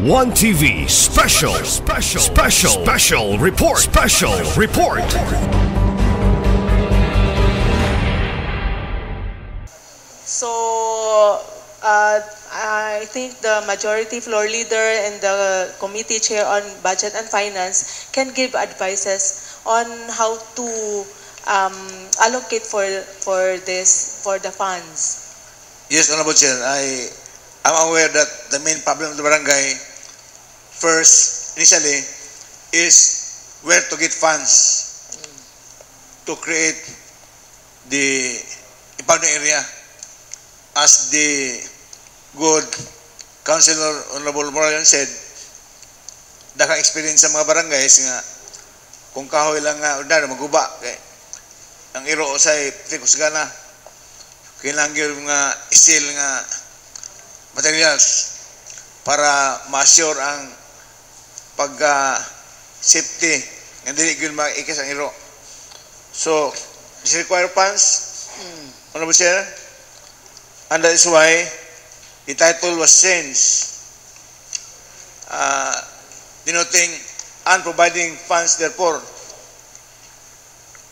One TV special report. So, I think the majority floor leader and the committee chair on budget and finance can give advices on how to allocate for the funds. Yes, Honorable Chair, I'm aware that the main problem of the barangay first, initially, is where to get funds to create the impounding area. As the good Councilor Honorable Moralan said, dakang experience sa mga barangays nga kung kahoy lang nga ordinaryo maguba kay ang iro usay tikos gana kailangan gyud nga steel nga materials para ma-assure ang pag-safety nga dili gyud maikas ang iro. So, this require funds, Honorable Chair, and that is why the title was changed, denoting and providing funds. Therefore,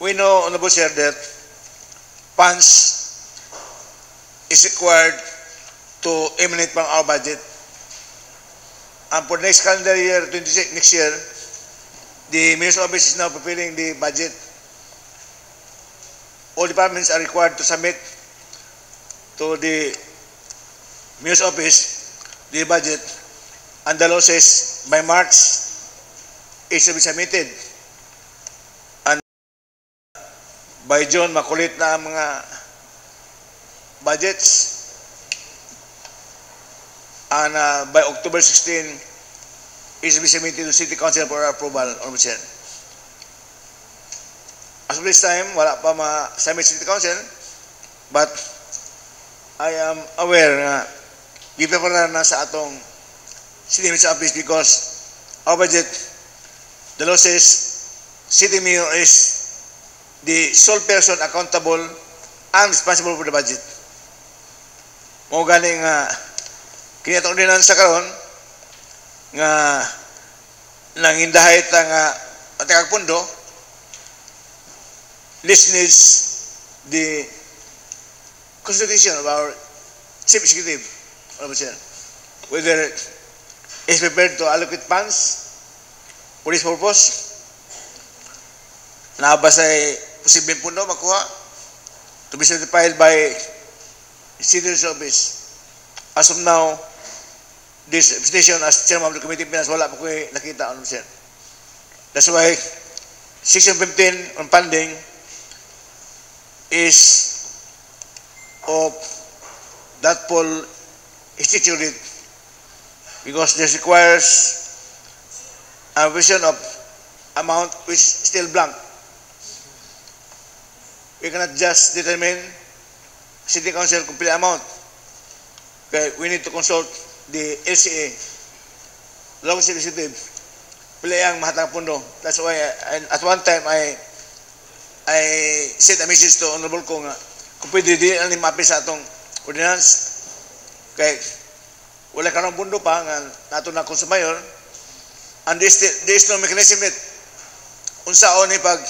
we know, Honorable Chair, that funds is required to emanate from our budget. And for next calendar year, 26, next year, the Minister's Office is now preparing the budget. All departments are required to submit to the Minister's Office the budget, and the law says by March it should be submitted. And by June, makulit na ang mga budgets. And by October 16, it should be submitted to City Council for approval, Honorable Chair. As of this time, wala pa ma-submit City Council, but I am aware na giprepare na sa atong City Minister's Office because our budget, the law says, City Mayor is the sole person accountable and responsible for the budget. Mo galing kini atong ordinansa karon nga nangindahay ta nga patikag pundo, this needs the consultation of our Chief Executive, Honorable Chair, whether is prepared to allocate funds for this purpose. Nabasay posibleng pundo makuha to be certified by City's Office. As of now, this petition as Chairman of the Committee of Finance, wala pa ko nakita, Honorable Chair. That's why Section 15 on funding is of that poll instituted because this requires a vision of amount which is still blank. We cannot just determine City Council complete amount. Okay, we need to consult the LCA, Local City Executive, pila ang mahatang pundo. That's why at one time I sent a message to Honorable ko nga kung pwede di ang limapi sa atong ordinance. Kaya wala ka ng pundo pa nga nato na konsumayor, and there is no mechanism yet unsaon ni pag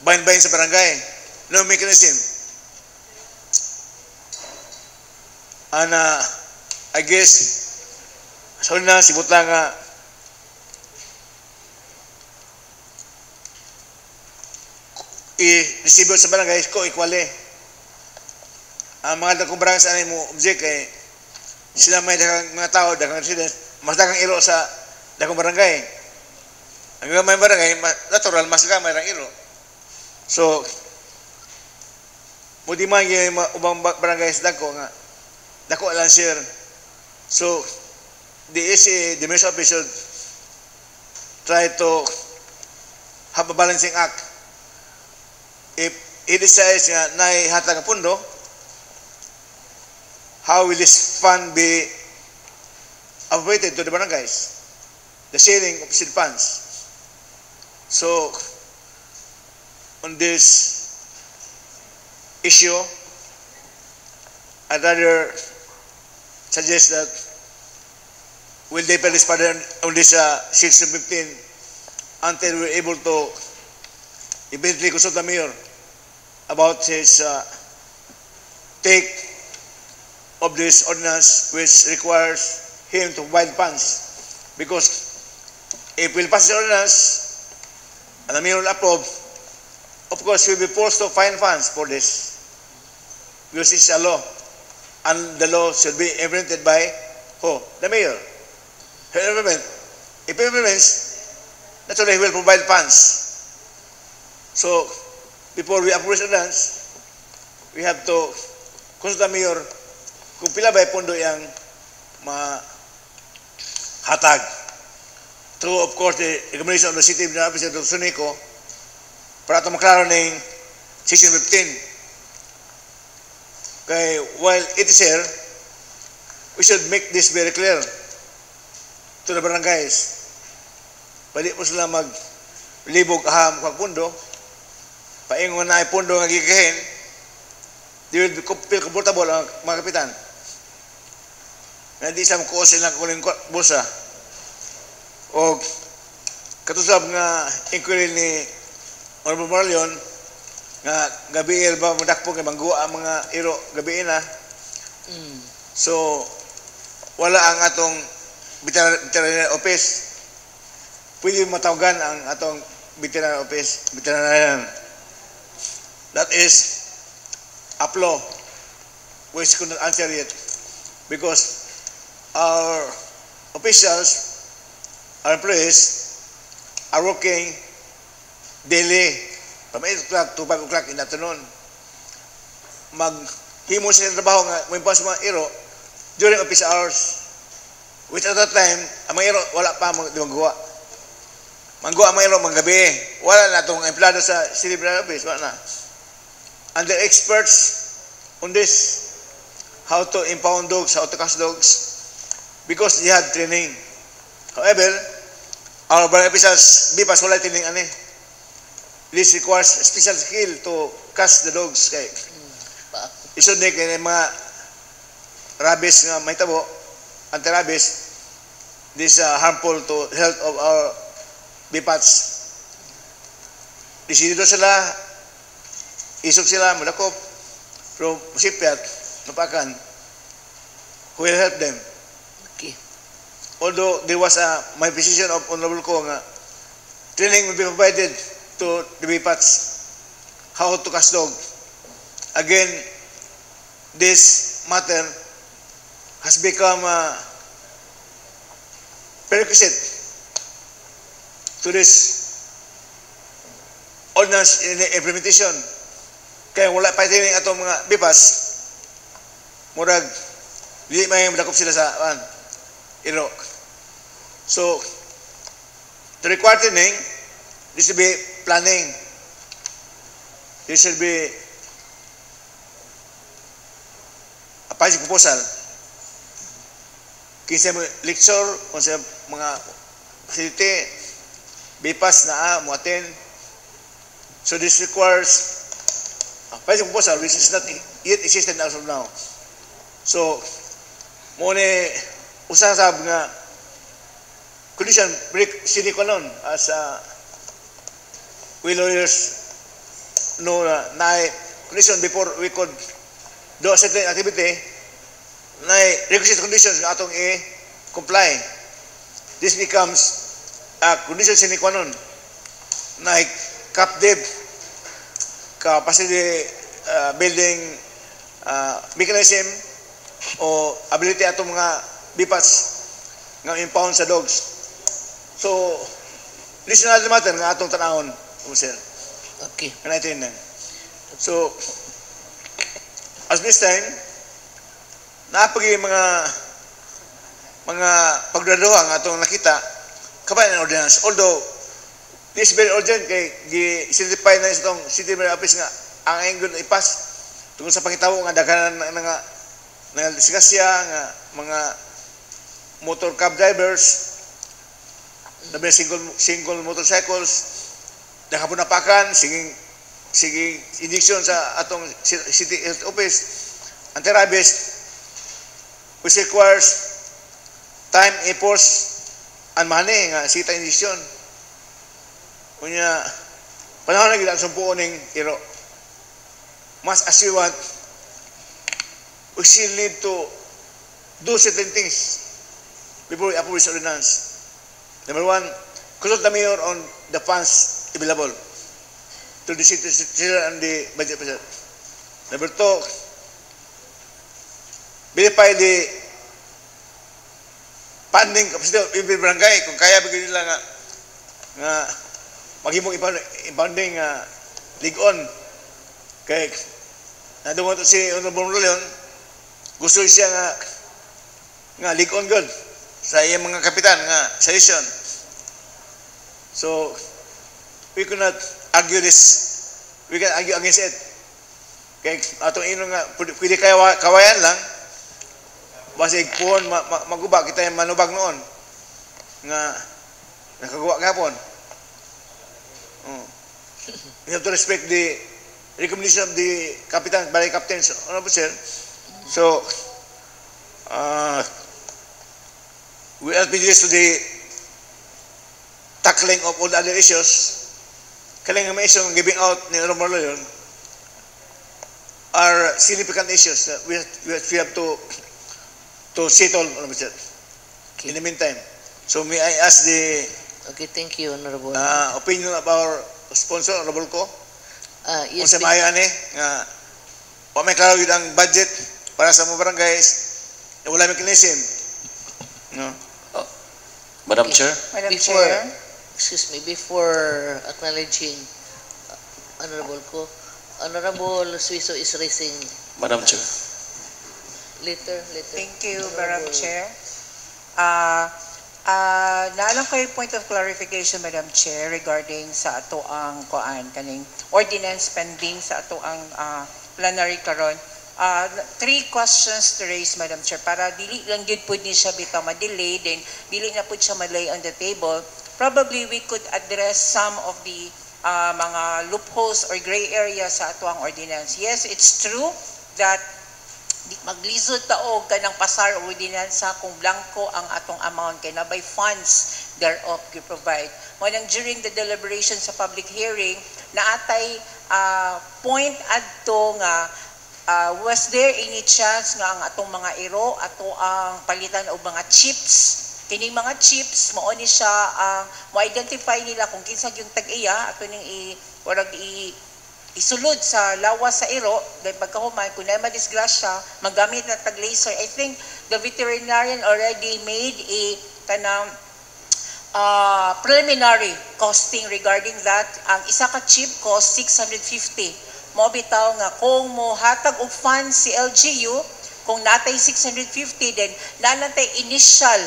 bahin-bahin sa barangay. No mechanism. And I guess sorry na sibot lang nga i-receive sa barangay ko equally. Ang mga dakong barangay sa mo object kay sila may dakang mga tao, dakang resident, mas dakang ilo sa dakong barangay. Ang may barangay, natural, mas gamay ang ilo. So, mo di man yung ubang barangay sa dako nga, dako lang share. So, the Minister's Office should try to have a balancing act. If it decides nga naihatag ang pundo, how will this fund be appropriated to the barangays? The sharing of said funds. So, on this issue, I'd rather suggest that will deepen this further on this 6 to 15 until we're able to eventually consult the mayor about his take of this ordinance, which requires him to provide funds. Because if we'll pass the ordinance and the mayor will approve, of course we'll be forced to find funds for this, because it's a law, and the law should be implemented by who? The mayor. If he implements, naturally he will provide funds. So before we approve the ordinance, we have to consult the mayor kung pila ba pondo yang mahatag. Through, of course, the recommendation of the City Engineer Officer, Dr. Sunico, para ito maklaro ng Section 15. Kaya while it is here, we should make this very clear to the barangays. Pwede po sila maglibog aham kag pundo, paingon na ay pundo nga gikahin, they will feel comfortable ang mga kapitan. Na di sa mkuos silang kuling busa. O katusab nga inquiry ni Honorable Marlion nga gabi ba madakpo kay mangguwa ang mga iro gabi na. So wala ang atong veterinary office. Pwede matawagan ang atong veterinary office, veterinarian. That is APLO, which could not answer yet, because our officials, our employees are working daily from 8 o'clock to 5 o'clock in the afternoon. Maghimo sila ng trabaho nga may pa sa mga iro during office hours, which at that time, ang mga iro wala pa magawa. Mangguwa ang mga iro mga gabi. Wala na itong empleyado sa City Office, wala na. And they're experts on this, how to impound dogs, how to catch dogs, because they have training. However, our barangay officials, BIPAS, wala training ani. This requires special skill to catch the dogs. Kay isod ni kay mga rabies nga may tabo, anti-rabies, this harmful to health of our BIPAS. Disidido sila, isog sila, malakop, from Sipiat, Napakan, who will help them. Okay. Although there was my position of Honorable Ko nga training will be provided to the BIPATs how to catch dog. Again, this matter has become prerequisite to this ordinance in implementation. Kaya wala pa training atong mga BIPAS, murag di may madakop sila sa iro. So to require training, this should be planning. This should be a project proposal. Kinsa mo lecture kung sa mga facility, BIPAS na mo attend. So this requires a project proposal which is not yet existent as of now. So mo ni usasab nga condition break sine qua non as we lawyers know na condition before we could do a certain activity na requisite conditions nga atong i-comply. This becomes a condition sine qua non na CAPDEV, capacity building mechanism o ability atong mga BIPATs nga impound sa dogs. So, this is another matter nga atong tanahon, sir. Okay. So, as this time, naapagi mga pagdaduha nga atong nakita kabayan ng ordinance. Although, this is very urgent kay gi-certify na itong City Mayor Office nga ang anggun ipas tungkol sa pangitawo nga daghanan nga disgrasya nga mga motor cab drivers, labi single motorcycles, nakapunapakan, sige injection sa atong City Health Office, anti-rabies, which requires time, efforts, and money nga sita indisyon. Kunya, panahon na gila ang sumpuon ng iro. Mas as you want, we still need to do certain things before we approve this ordinance. Number one, consult the mayor on the funds available to the city and the budget president. Number two, verify the funding capacity of every barangay. Kung kaya bigyan nila nga maghimong i-funding ligon. Kaya nadungo to si Honorable Leon, gusto siya nga ligon good sa iyang mga kapitan nga session. So, we could not argue this. We can argue against it. Kaya atong ino nga, pwede kawayan lang, basig puhon, maguba, kita yung manubag noon. Nga, nakagawa gapon. You have to respect the recommendation of the captain, barangay captains, Honorable Sir. So, we are this to the tackling of all the other issues. Kaling mga issues giving out ni Honorable Leon are significant issues that we have to settle, Honorable Sir. In the meantime. So may I ask the thank you, Honorable. Opinion of our sponsor, Honorable Ko? Yes, kung sa maya ni, may klaro yun ang budget para sa mga barangays na wala mechanism. No? Madam Chair? Madam Before, Chair. excuse me, before acknowledging Honorable Ko, Honorable Suiso is raising Madam Chair. later. Thank you, Madam Honorable. Chair. Naalang ko yung point of clarification, Madam Chair, regarding sa ato ang kaning ordinance pending sa ato ang plenary karon. 3 questions to raise, Madam Chair, para dili lang gid pud ni siya bitaw ma-delay, then dili na pud siya malay on the table. Probably we could address some of the mga loopholes or gray areas sa ato ang ordinance. Yes, it's true that maglisod taog kanang pasar o ordinansa kung blanco ang atong amount kay na by funds thereof gi-provide. Manang during the deliberation sa public hearing, naatay point adto nga was there any chance nga ang atong mga iro ato ang palitan og mga chips? Kining mga chips mao ni siya mo-identify nila kung kinsa yung tag-iya ato ning isulod sa lawas sa iro dahil pagkahuman kung na madisgrasya magamit na tag laser. I think the veterinarian already made a kanang preliminary costing regarding that. Ang isa ka chip cost 650. Mo bitaw nga kung mo hatag og funds si LGU, kung natay 650 then nanatay initial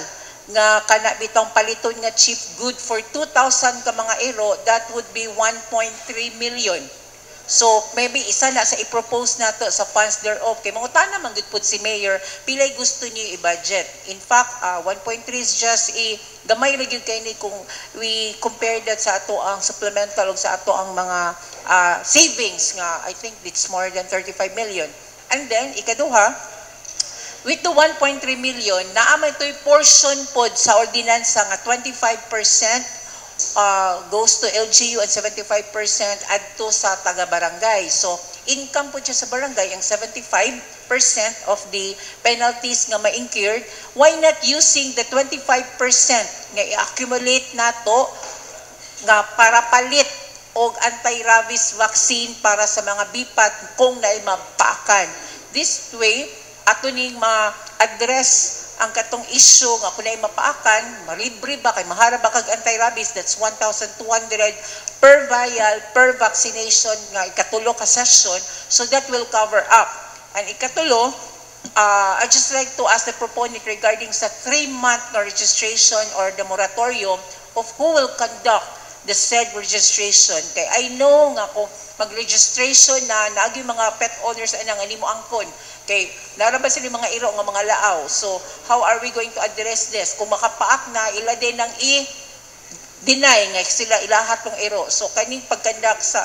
nga kana bitong paliton nga chip good for 2,000 ka mga ero, that would be 1.3 million. So maybe isa na sa i-propose nato sa funds thereof kay mangutana man gud pud si mayor pilay gusto niyo i-budget. In fact, 1.3 is just gamay ra gyud kay ni kung we compare that sa ato ang supplemental ug sa ato ang mga savings nga I think it's more than 35 million. And then ikaduha, with the 1.3 million naamay toy portion pod sa ordinansa nga 25% goes to LGU and 75% adto sa taga-barangay. So, income po siya sa barangay ang 75% of the penalties nga ma-incurred. Why not using the 25% nga i-accumulate nato nga para palit og anti-rabies vaccine para sa mga bipat kung naay mapaakan. This way, ato ning ma-address ang katong issue nga kung naay mapaakan, maribre ba kay mahara ba kag anti-rabies, that's 1,200 per vial per vaccination nga ikatulo ka session, so that will cover up. And ikatulo, I just like to ask the proponent regarding sa 3-month registration or the moratorium of who will conduct the said registration. Kay I know nga kung mag-registration na naagi mga pet owners anang animo angkon kay naraba sila mga iro nga mga laaw. So how are we going to address this? Kung makapaak na ila din nang deny nga sila ilahat ng iro. So kaning pagkandak sa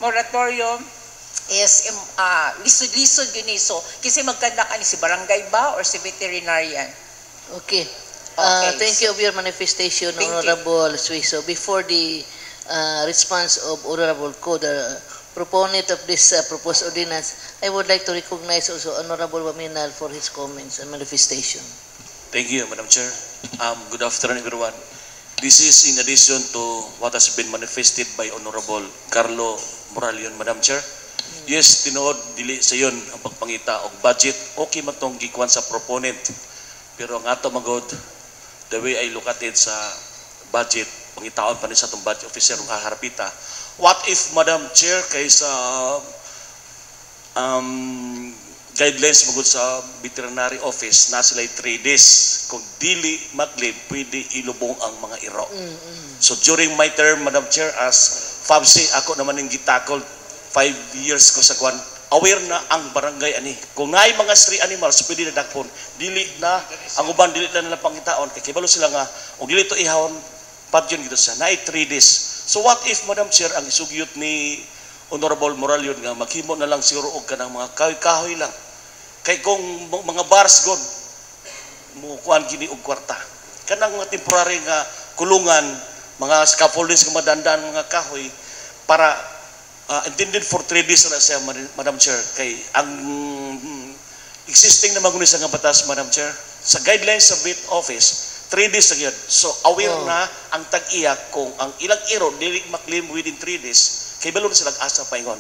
moratorium is lisod-lisod yun. So kasi magkandak ani si barangay ba or si veterinarian? Okay. Okay, Thank you of your manifestation, Thank you. Honorable Suiso. Before the response of Honorable Ko, the proponent of this proposed ordinance, I would like to recognize also Honorable Waminal for his comments and manifestation. Thank you, Madam Chair. Good afternoon, everyone. This is in addition to what has been manifested by Honorable Carlo Moralion, Madam Chair. Yes, tinuod dili sa yon ang pagpangita og budget. Okay man tong gikuan sa proponent. Pero ang ato magod, the way I look at it sa budget, pangitaon pa ni sa itong budget officer ng kaharapita. What if, Madam Chair, kay sa guidelines magod sa veterinary office na sila'y 3 days. Kung dili maglib, pwede ilubong ang mga iro. So during my term, Madam Chair, as FABSI, ako naman yung gitakol 5 years ko sa kwan, aware na ang barangay ani. Kung naay mga stray animals, pwede na dakpon. Dili na, ang uban dili na nila pangitaon. Kaya kibalo sila nga, o dili to ihawon, padyon gito sa, naay 3 days. So what if, Madam Chair, ang isugyot ni Honorable Moralion nga, maghimo na lang siguro og kanang mga kahoy-kahoy lang. Kay kung mga bars god, mukuan gini og kwarta. Kanang mga temporary nga kulungan, mga scaffoldings nga madandan, mga kahoy, para intended for 3 days na siya, Madam Chair. Kay ang existing na magunis nga batas, Madam Chair, sa guidelines sa vet office, 3 days na yun. So aware na ang tag-iyak kung ang ilang iro dili maklim within 3 days, kay balon silang asa paingon.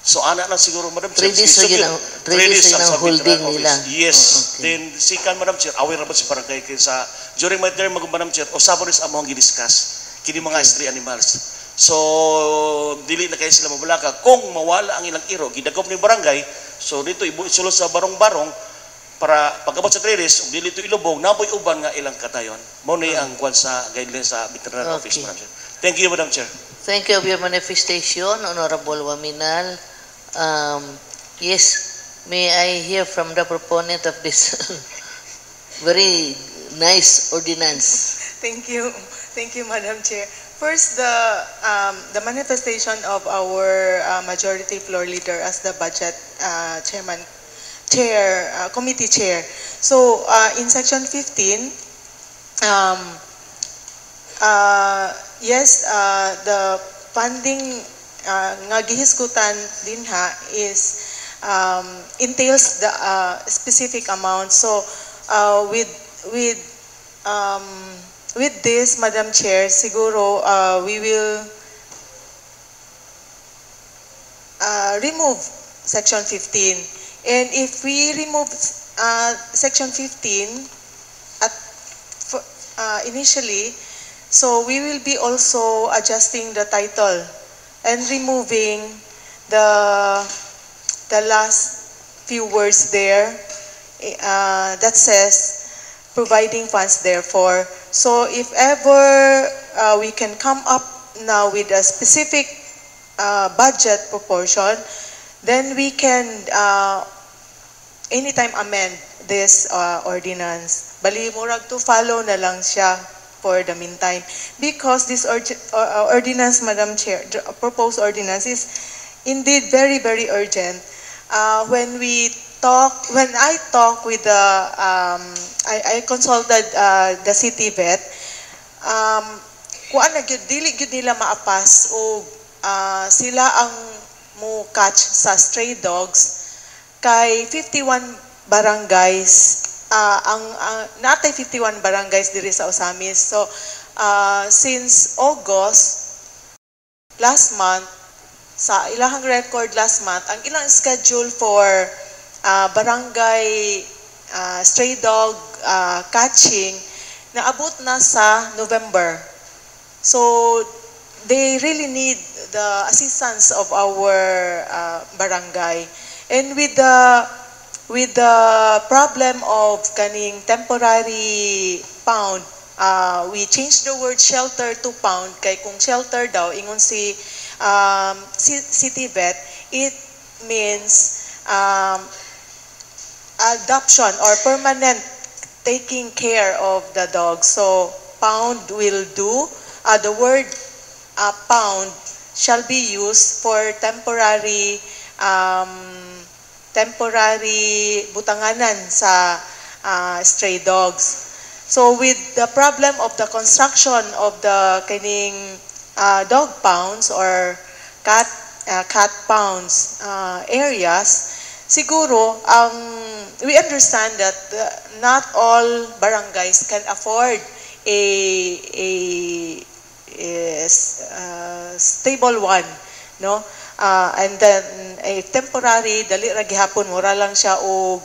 So ana na siguro, Madam Chair. 3 days na yun ang 3 days na ang holding nila. Yes. Okay. Then second, Madam Chair, aware na ba si barangay kay sa during my term, Madam Chair, usapon rin sa among gidiscuss kini mga stray animals. So, dili na kayo sila mabulaka. Kung mawala ang ilang iro, gidagop ni barangay, so dito isulo sa barong-barong para pagkabot sa 3 days, dili ito ilubong, naboy uban nga ilang katayon. Mao ni ang kwan sa guidelines sa veterinary office, Madam Chair. Thank you, Madam Chair. Thank you of your manifestation, Honorable Waminal. Yes, may I hear from the proponent of this very nice ordinance. Thank you. Thank you, Madam Chair. First, the manifestation of our majority floor leader as the budget committee chair. So, in section 15, yes, the funding nga gihisgutan dinha is entails the specific amount. So, with this, Madam Chair, siguro we will remove Section 15. And if we remove Section 15 initially, so we will be also adjusting the title and removing the last few words there that says providing funds therefore. So if ever we can come up now with a specific budget proportion, then we can anytime amend this ordinance. Bali murag to follow na lang siya for the meantime, because this ordinance, Madam Chair, proposed ordinance is indeed very, very urgent. When I talk with the, I consulted the city vet, kuan na gyud dili gyud nila maapas o sila ang mo catch sa stray dogs kay 51 barangays. Natay 51 barangays diri sa Osamis. So since August last month, sa ilahang record last month, ang ilang schedule for barangay stray dog catching naabot na sa November. So they really need the assistance of our barangay. And with the problem of kaning temporary pound, we changed the word shelter to pound, kay kung shelter daw ingon si city vet, it means adoption or permanent taking care of the dog. So pound will do. The word pound shall be used for temporary butanganan sa stray dogs. So with the problem of the construction of the kining dog pounds or cat pounds areas, siguro we understand that not all barangays can afford a stable one, no? And then a temporary dali ra gihapon mura lang siya og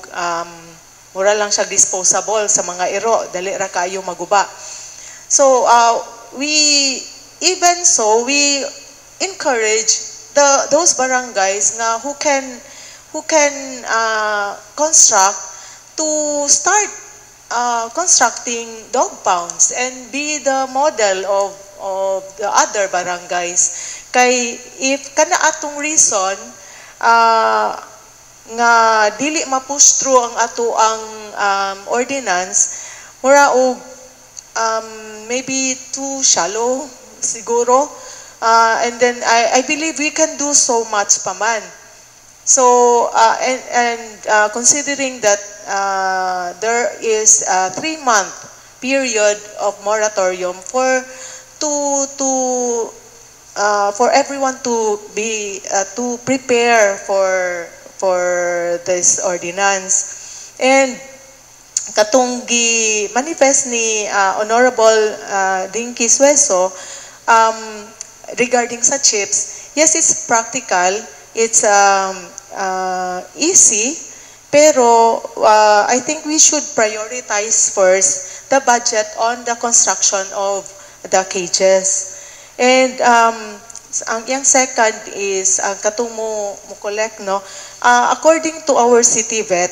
mura lang siya disposable sa mga iro, dali ra kayo maguba. So we encourage those barangays nga who can construct to start constructing dog pounds and be the model of the other barangays. Kay if kana atong reason nga dili ma-push through ang ato ang ordinance, mura og maybe too shallow siguro, and then I believe we can do so much pa man. So considering that there is a 3-month period of moratorium for everyone to be to prepare for this ordinance. And katong gi-manifest ni Honorable Dinky Sueso regarding sa chips, yes, it's practical, it's easy, pero I think we should prioritize first the budget on the construction of the cages. And yung second is ang katong mo collect, no, according to our city vet,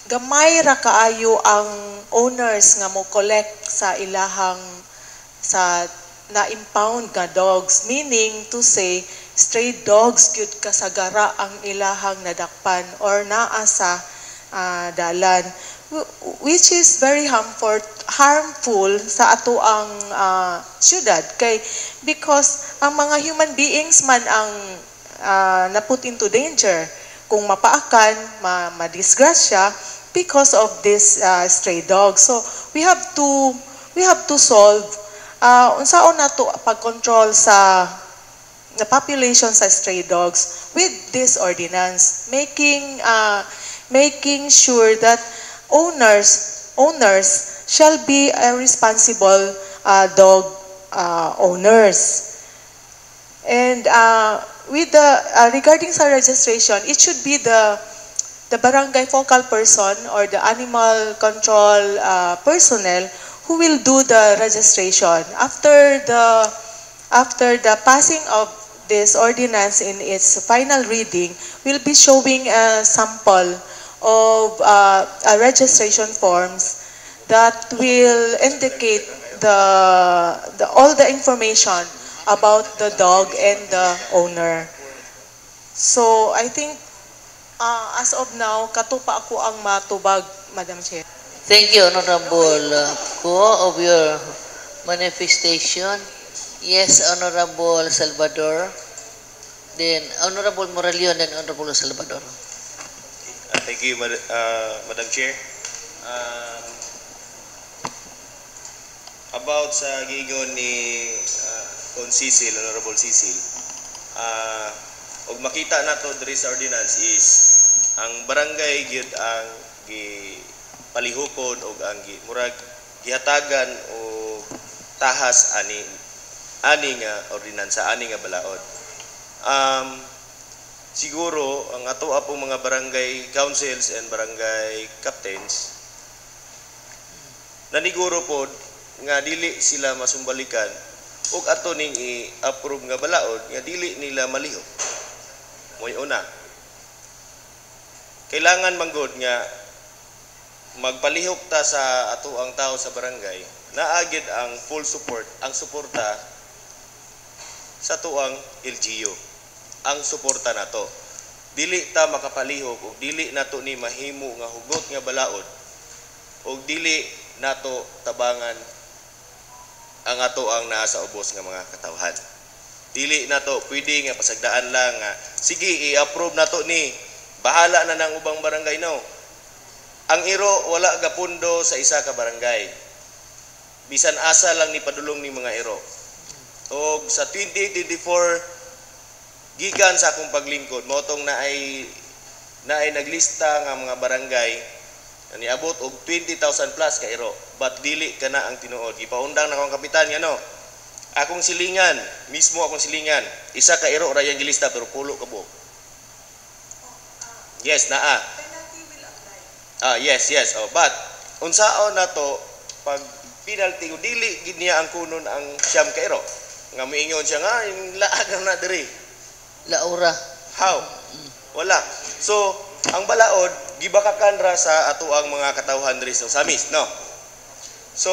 gamay ra kaayo ang owners nga mo collect sa ilahang sa na-impound nga dogs, meaning to say stray dogs gyud kasagara ang ilahang nadakpan or naa sa dalan, which is very harmful sa ato ang syudad, kay because ang mga human beings man ang na-put into danger kung mapaakan, madisgrasya because of this stray dogs. So we have to solve unsaon nato pag-control sa the population sa stray dogs with this ordinance, making sure that owners shall be responsible dog owners. And with the regarding sa registration, it should be the barangay focal person or the animal control personnel who will do the registration. After the passing of this ordinance in its final reading, we'll be showing a sample of registration forms that will indicate all the information about the dog and the owner. So I think as of now, katupa ako ang matubag, Madam Chair. Thank you, Honorable Po, of your manifestation. Yes, Honorable Salvador. Then Honorable Moralion and Honorable Salvador. Thank you, Madam Chair. About sa giingon ni Con Cecil, Honorable Cecil, og makita nato diri sa ordinance is ang barangay gyud ang gipalihupon og ang murag gihatagan og tahas ani nga ordinansa, ani nga balaod. Siguro ang ato apong mga barangay councils and barangay captains naniguro pod nga dili sila masumbalikan ug ato ning i-approve nga balaod nga dili nila malihok. Moy una, kailangan manggod nga magpalihok ta sa ato ang tao sa barangay, naagid ang full support, ang suporta sa tuang LGU. Ang suporta nato. Dili ta makapalihok ug dili nato ni mahimo nga hugot nga balaod ug dili nato tabangan ang ato ang naa sa ubos nga mga katawhan. Dili nato pwede nga pasagdaan lang nga sige i-approve nato ni bahala na ng ubang barangay no. ang iro wala gapundo sa isa ka barangay. Bisan asa lang ni padulong ni mga iro. O sa 2024 gikan sa akong paglingkod motong na ay naglista nga mga barangay niabot og 20,000 plus ka iro, but dili kana ang tinuod. Gipaundang na akong kapitan nga no. Akong silingan, mismo akong silingan, isa ka iro ra yang gilista pero pulo ka buok. Yes, naa. Yes. Oh, but unsaon na to pag penalty dili gid niya ang kunon ang siyam ka iro. Nga moingon siya nga laag na diri. Laura. How? Wala. So, ang balaod gibakakan ra sa atoang mga katawhan diri sa Samis, no? So,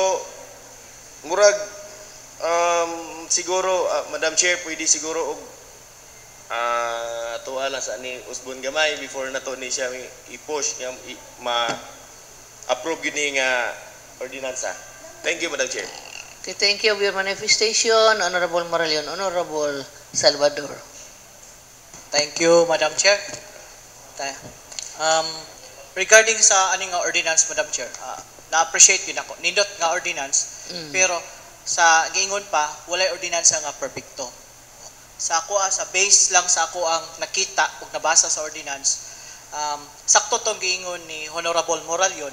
murag siguro Madam Chair pwede siguro og atuwa lang sa ni Usbon gamay before nato ni siya i-push nga ma-approve yun ni nga ordinansa. Thank you, Madam Chair. Okay, thank you for your manifestation, Honorable Maralion. Honorable Salvador. Thank you, Madam Chair. Regarding sa aning nga ordinance, Madam Chair, na-appreciate yun ako. Nindot nga ordinance, pero sa giingon pa, walay ordinansa nga perfecto. Sa ako, sa base lang sa ako ang nakita ug nabasa sa ordinance, sakto tong giingon ni Honorable Moralion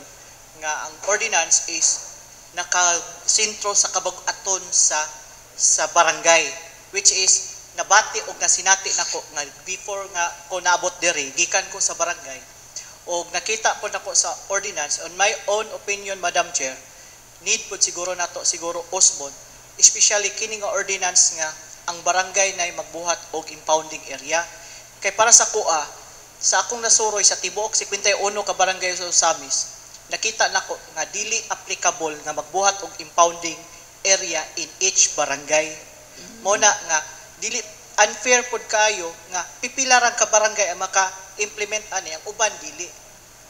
nga ang ordinance is nakasentro sa kabag-aton sa barangay, which is nabati og nasinati nako nga before nga ko naabot diri gikan ko sa barangay og nakita po nako sa ordinance. On my own opinion, Madam Chair, need po siguro nato siguro Osbon, especially kini nga ordinance nga ang barangay na magbuhat og impounding area. Kay para sa kuha, sa akong nasuroy sa tibuok 51 ka barangay sa Samis, nakita nako nga dili applicable nga magbuhat og impounding area in each barangay. Muna nga dili unfair pod kayo nga pipilaran ka barangay ang maka-implement ani ang uban dili.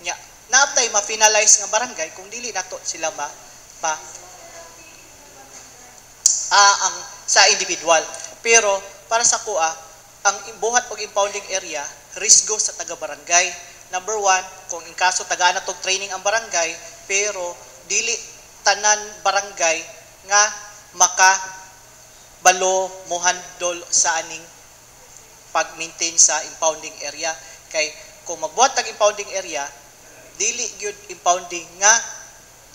Nya natay ma-finalize nga barangay kung dili nato sila ang sa individual. Pero para sa kuha, ang buhat og impounding area risgo sa taga-barangay. Number 1, kung in kaso tagaan na tong training ang barangay, pero dili tanan barangay nga makabalo mo handle sa aning pag-maintain sa impounding area. Kay kung magbuhat tag impounding area, dili gyud impounding nga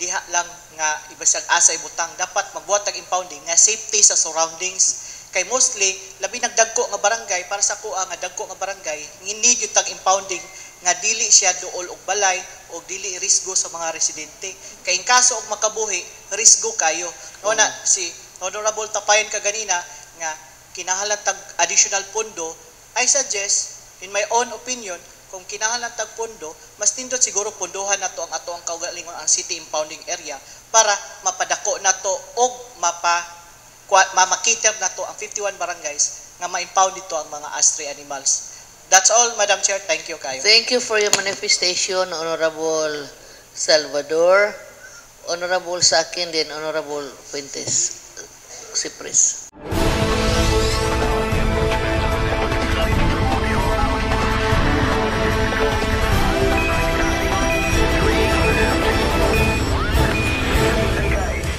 diha lang nga ibasag asa ibutang. Dapat magbuhat tag impounding nga safety sa surroundings. Kay mostly labi nagdagko nga barangay, para sa kuha nga dagko nga barangay, need yung tag impounding nga dili siya duol og balay o dili risgo sa mga residente. Kay in kaso og makabuhi, risgo kayo. No na si Honorable Tapayan kaganina nga kinahanglan tag additional pondo, I suggest in my own opinion, kung kinahanglan tag pondo, mas nindot siguro pondohan nato ang ato ang kaugalingon ang city impounding area para mapadako nato og makiter nato ang 51 barangays nga ma-impound dito ang mga astray animals. That's all, Madam Chair. Thank you kayo. Thank you for your manifestation, Honorable Salvador. Honorable sa akin din, Honorable Fuentes Cipres.